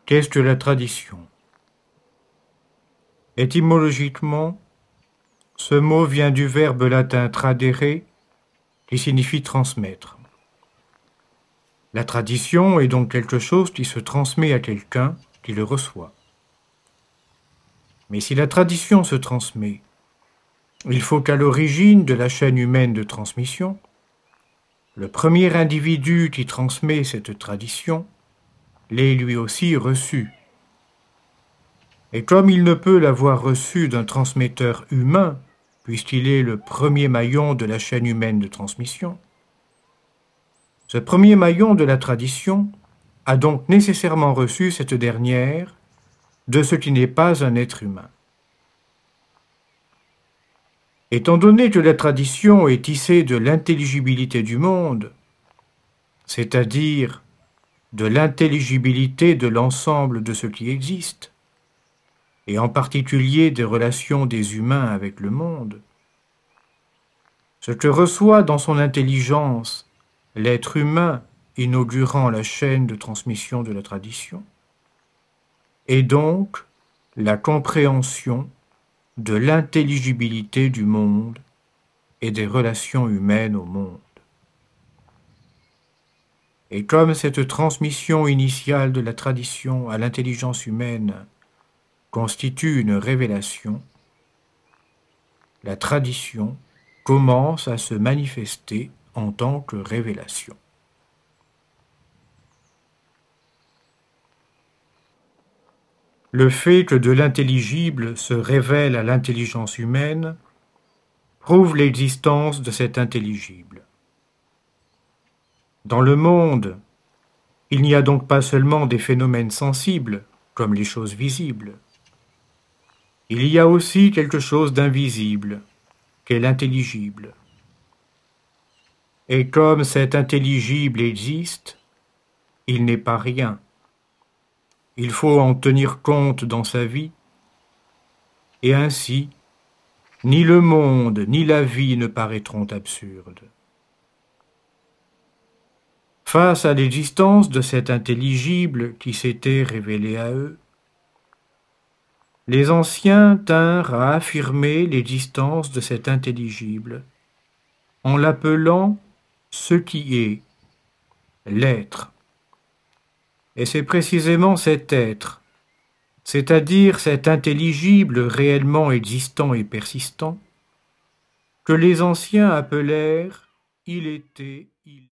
Qu'est-ce que la tradition? Étymologiquement, ce mot vient du verbe latin tradere, qui signifie transmettre. La tradition est donc quelque chose qui se transmet à quelqu'un qui le reçoit. Mais si la tradition se transmet, il faut qu'à l'origine de la chaîne humaine de transmission, le premier individu qui transmet cette tradition l'ait lui aussi reçue. Et comme il ne peut l'avoir reçue d'un transmetteur humain, puisqu'il est le premier maillon de la chaîne humaine de transmission, ce premier maillon de la tradition a donc nécessairement reçu cette dernière de ce qui n'est pas un être humain. Étant donné que la tradition est tissée de l'intelligibilité du monde, c'est-à-dire de l'intelligibilité de l'ensemble de ce qui existe, et en particulier des relations des humains avec le monde, ce que reçoit dans son intelligence l'être humain inaugurant la chaîne de transmission de la tradition, est donc la compréhension de l'intelligibilité du monde et des relations humaines au monde. Et comme cette transmission initiale de la tradition à l'intelligence humaine constitue une révélation, la tradition commence à se manifester en tant que révélation. Le fait que de l'intelligible se révèle à l'intelligence humaine prouve l'existence de cet intelligible. Dans le monde, il n'y a donc pas seulement des phénomènes sensibles, comme les choses visibles. Il y a aussi quelque chose d'invisible, qu'est l'intelligible. Et comme cet intelligible existe, il n'est pas rien. Il faut en tenir compte dans sa vie, et ainsi, ni le monde ni la vie ne paraîtront absurdes. Face à l'existence de cet intelligible qui s'était révélé à eux, les anciens tinrent à affirmer l'existence de cet intelligible, en l'appelant ce qui est, l'être. Et c'est précisément cet être, c'est-à-dire cet intelligible réellement existant et persistant, que les anciens appelèrent « il était, il ».